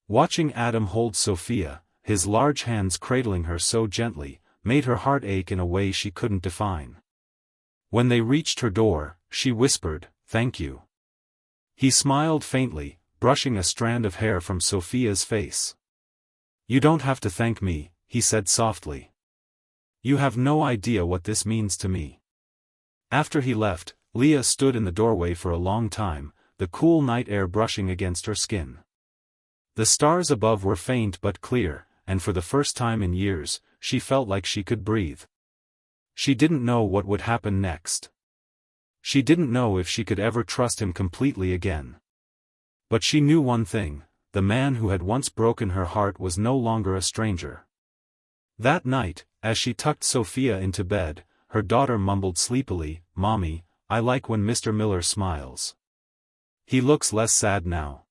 Watching Adam hold Sophia, his large hands cradling her so gently, made her heart ache in a way she couldn't define. When they reached her door, she whispered, "Thank you." He smiled faintly, brushing a strand of hair from Sophia's face. "You don't have to thank me," he said softly. "You have no idea what this means to me." After he left, Leah stood in the doorway for a long time, the cool night air brushing against her skin. The stars above were faint but clear, and for the first time in years, she felt like she could breathe. She didn't know what would happen next. She didn't know if she could ever trust him completely again. But she knew one thing: the man who had once broken her heart was no longer a stranger. That night, as she tucked Sophia into bed, her daughter mumbled sleepily, "Mommy, I like when Mr. Miller smiles. He looks less sad now."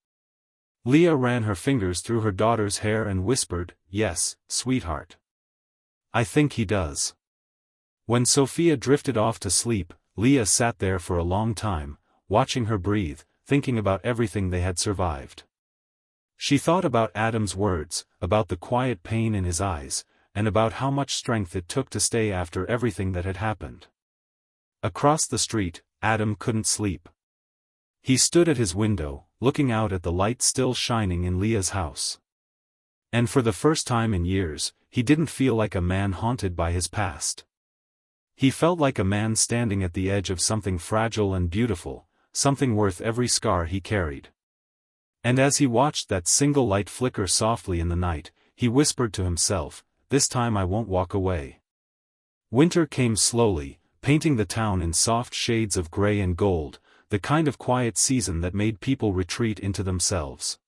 Leah ran her fingers through her daughter's hair and whispered, "Yes, sweetheart. I think he does." When Sophia drifted off to sleep, Leah sat there for a long time, watching her breathe, thinking about everything they had survived. She thought about Adam's words, about the quiet pain in his eyes, and about how much strength it took to stay after everything that had happened. Across the street, Adam couldn't sleep. He stood at his window, looking out at the light still shining in Leah's house. And for the first time in years, he didn't feel like a man haunted by his past. He felt like a man standing at the edge of something fragile and beautiful, something worth every scar he carried. And as he watched that single light flicker softly in the night, he whispered to himself, "This time I won't walk away." Winter came slowly, painting the town in soft shades of gray and gold, the kind of quiet season that made people retreat into themselves.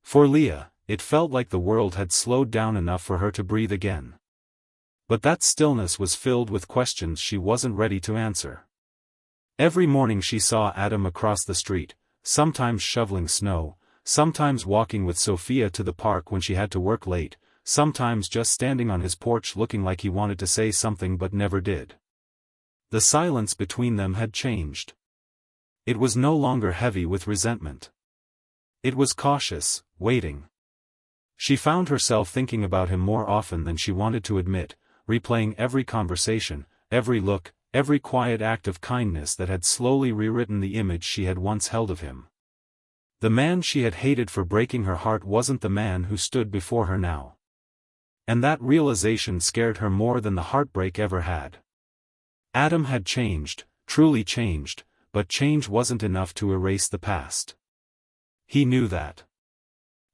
For Leah, it felt like the world had slowed down enough for her to breathe again. But that stillness was filled with questions she wasn't ready to answer. Every morning she saw Adam across the street, sometimes shoveling snow, sometimes walking with Sophia to the park when she had to work late, sometimes just standing on his porch looking like he wanted to say something but never did. The silence between them had changed. It was no longer heavy with resentment. It was cautious, waiting. She found herself thinking about him more often than she wanted to admit, replaying every conversation, every look, every quiet act of kindness that had slowly rewritten the image she had once held of him. The man she had hated for breaking her heart wasn't the man who stood before her now. And that realization scared her more than the heartbreak ever had. Adam had changed, truly changed, but change wasn't enough to erase the past. He knew that.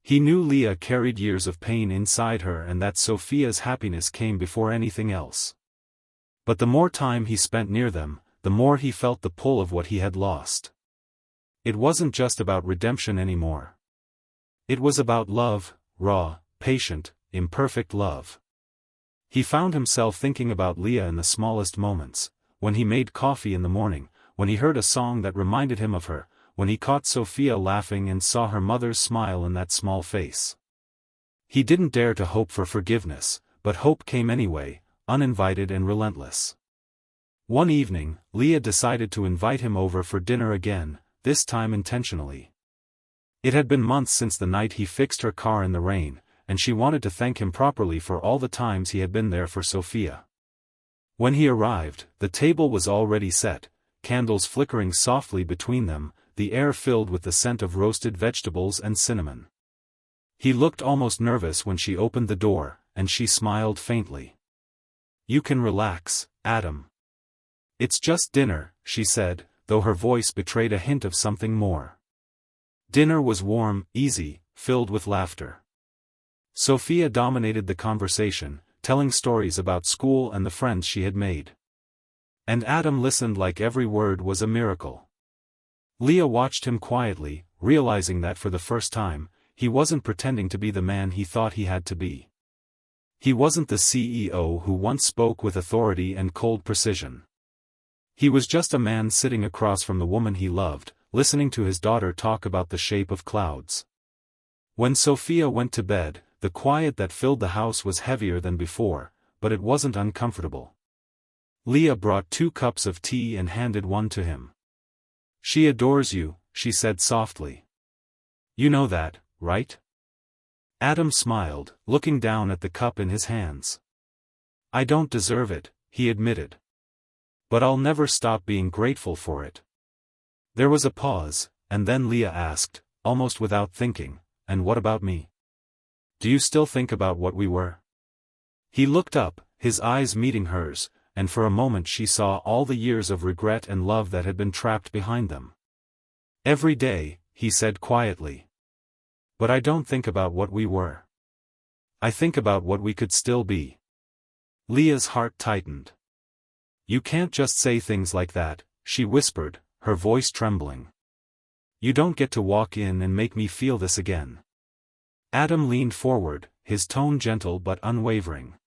He knew Leah carried years of pain inside her and that Sophia's happiness came before anything else. But the more time he spent near them, the more he felt the pull of what he had lost. It wasn't just about redemption anymore. It was about love, raw, patient, imperfect love. He found himself thinking about Leah in the smallest moments, when he made coffee in the morning, when he heard a song that reminded him of her, when he caught Sophia laughing and saw her mother's smile in that small face. He didn't dare to hope for forgiveness, but hope came anyway, uninvited and relentless. One evening, Leah decided to invite him over for dinner again, this time intentionally. It had been months since the night he fixed her car in the rain, and she wanted to thank him properly for all the times he had been there for Sophia. When he arrived, the table was already set, candles flickering softly between them, the air filled with the scent of roasted vegetables and cinnamon. He looked almost nervous when she opened the door, and she smiled faintly. "You can relax, Adam. It's just dinner," she said, though her voice betrayed a hint of something more. Dinner was warm, easy, filled with laughter. Sophia dominated the conversation, telling stories about school and the friends she had made. And Adam listened like every word was a miracle. Leah watched him quietly, realizing that for the first time, he wasn't pretending to be the man he thought he had to be. He wasn't the CEO who once spoke with authority and cold precision. He was just a man sitting across from the woman he loved, listening to his daughter talk about the shape of clouds. When Sophia went to bed, the quiet that filled the house was heavier than before, but it wasn't uncomfortable. Leah brought 2 cups of tea and handed one to him. "She adores you," she said softly. "You know that, right?" Adam smiled, looking down at the cup in his hands. "I don't deserve it," he admitted. "But I'll never stop being grateful for it." There was a pause, and then Leah asked, almost without thinking, "And what about me? Do you still think about what we were?" He looked up, his eyes meeting hers, and for a moment she saw all the years of regret and love that had been trapped behind them. "Every day," he said quietly. "But I don't think about what we were. I think about what we could still be." Leah's heart tightened. "You can't just say things like that," she whispered, her voice trembling. "You don't get to walk in and make me feel this again." Adam leaned forward, his tone gentle but unwavering.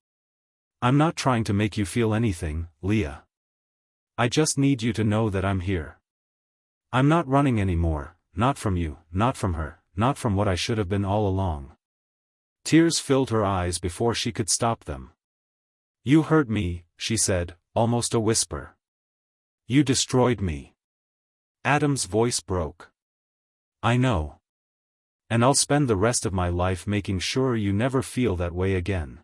"I'm not trying to make you feel anything, Leah. I just need you to know that I'm here. I'm not running anymore, not from you, not from her, not from what I should have been all along." Tears filled her eyes before she could stop them. "You hurt me," she said, almost a whisper. "You destroyed me." Adam's voice broke. "I know. And I'll spend the rest of my life making sure you never feel that way again."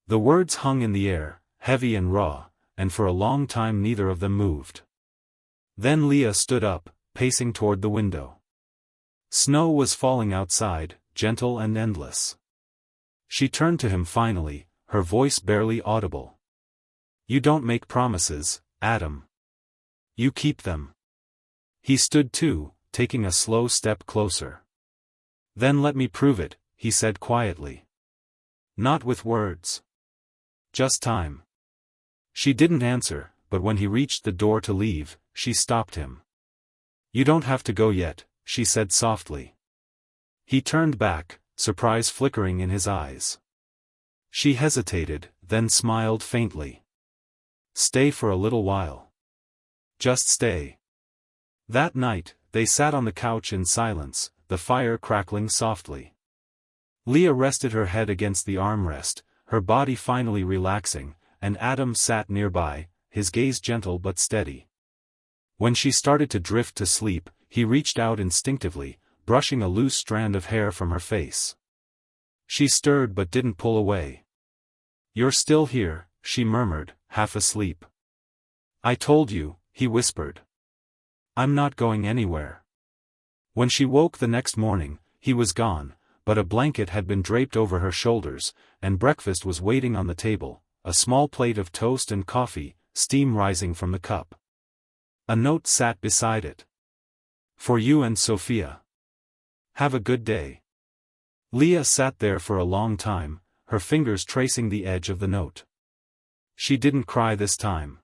The words hung in the air, heavy and raw, and for a long time neither of them moved. Then Leah stood up, pacing toward the window. Snow was falling outside, gentle and endless. She turned to him finally, her voice barely audible. "You don't make promises, Adam. You keep them." He stood too, taking a slow step closer. "Then let me prove it," he said quietly. "Not with words. Just time." She didn't answer, but when he reached the door to leave, she stopped him. "You don't have to go yet," she said softly. He turned back, surprise flickering in his eyes. She hesitated, then smiled faintly. "Stay for a little while. Just stay." That night, they sat on the couch in silence, the fire crackling softly. Leah rested her head against the armrest, her body finally relaxing, and Adam sat nearby, his gaze gentle but steady. When she started to drift to sleep, he reached out instinctively, brushing a loose strand of hair from her face. She stirred but didn't pull away. "You're still here," she murmured, half asleep. "I told you," he whispered. "I'm not going anywhere." When she woke the next morning, he was gone, but a blanket had been draped over her shoulders, and breakfast was waiting on the table, a small plate of toast and coffee, steam rising from the cup. A note sat beside it. "For you and Sophia. Have a good day." Leah sat there for a long time, her fingers tracing the edge of the note. She didn't cry this time.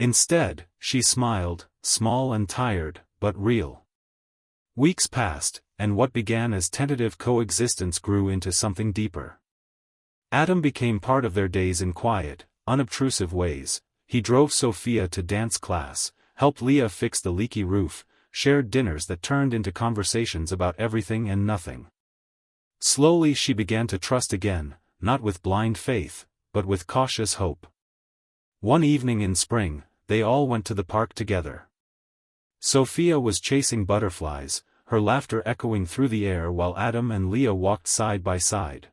Instead, she smiled, small and tired, but real. Weeks passed, and what began as tentative coexistence grew into something deeper. Adam became part of their days in quiet, unobtrusive ways. He drove Sophia to dance class, helped Leah fix the leaky roof, shared dinners that turned into conversations about everything and nothing. Slowly she began to trust again, not with blind faith, but with cautious hope. One evening in spring, they all went to the park together. Sophia was chasing butterflies, her laughter echoing through the air while Adam and Leah walked side by side.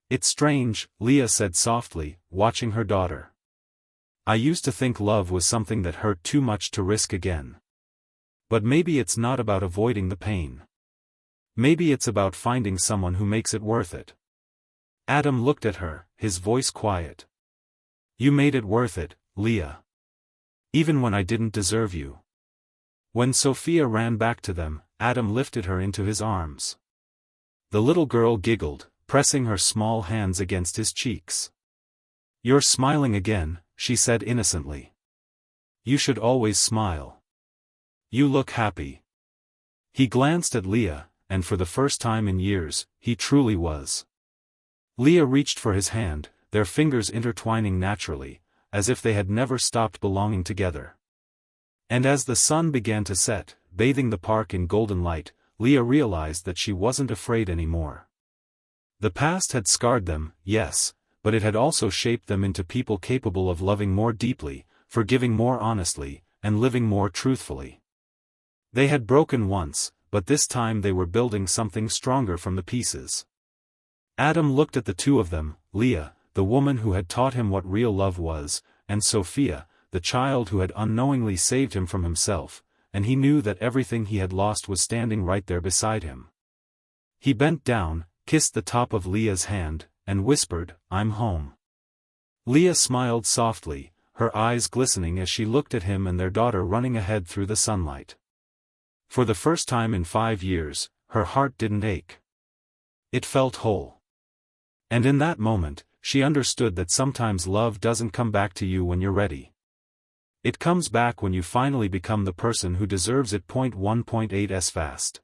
"It's strange," Leah said softly, watching her daughter. "I used to think love was something that hurt too much to risk again. But maybe it's not about avoiding the pain. Maybe it's about finding someone who makes it worth it." Adam looked at her, his voice quiet. "You made it worth it, Leah. Even when I didn't deserve you." When Sophia ran back to them, Adam lifted her into his arms. The little girl giggled, pressing her small hands against his cheeks. "You're smiling again," she said innocently. "You should always smile. You look happy." He glanced at Leah, and for the first time in years, he truly was. Leah reached for his hand, their fingers intertwining naturally, as if they had never stopped belonging together. And as the sun began to set, bathing the park in golden light, Leah realized that she wasn't afraid anymore. The past had scarred them, yes, but it had also shaped them into people capable of loving more deeply, forgiving more honestly, and living more truthfully. They had broken once, but this time they were building something stronger from the pieces. Adam looked at the two of them, Leah, the woman who had taught him what real love was, and Sophia, the child who had unknowingly saved him from himself, and he knew that everything he had lost was standing right there beside him. He bent down, kissed the top of Leah's hand, and whispered, "I'm home." Leah smiled softly, her eyes glistening as she looked at him and their daughter running ahead through the sunlight. For the first time in 5 years, her heart didn't ache. It felt whole. And in that moment, she understood that sometimes love doesn't come back to you when you're ready. It comes back when you finally become the person who deserves it. 1.8s fast.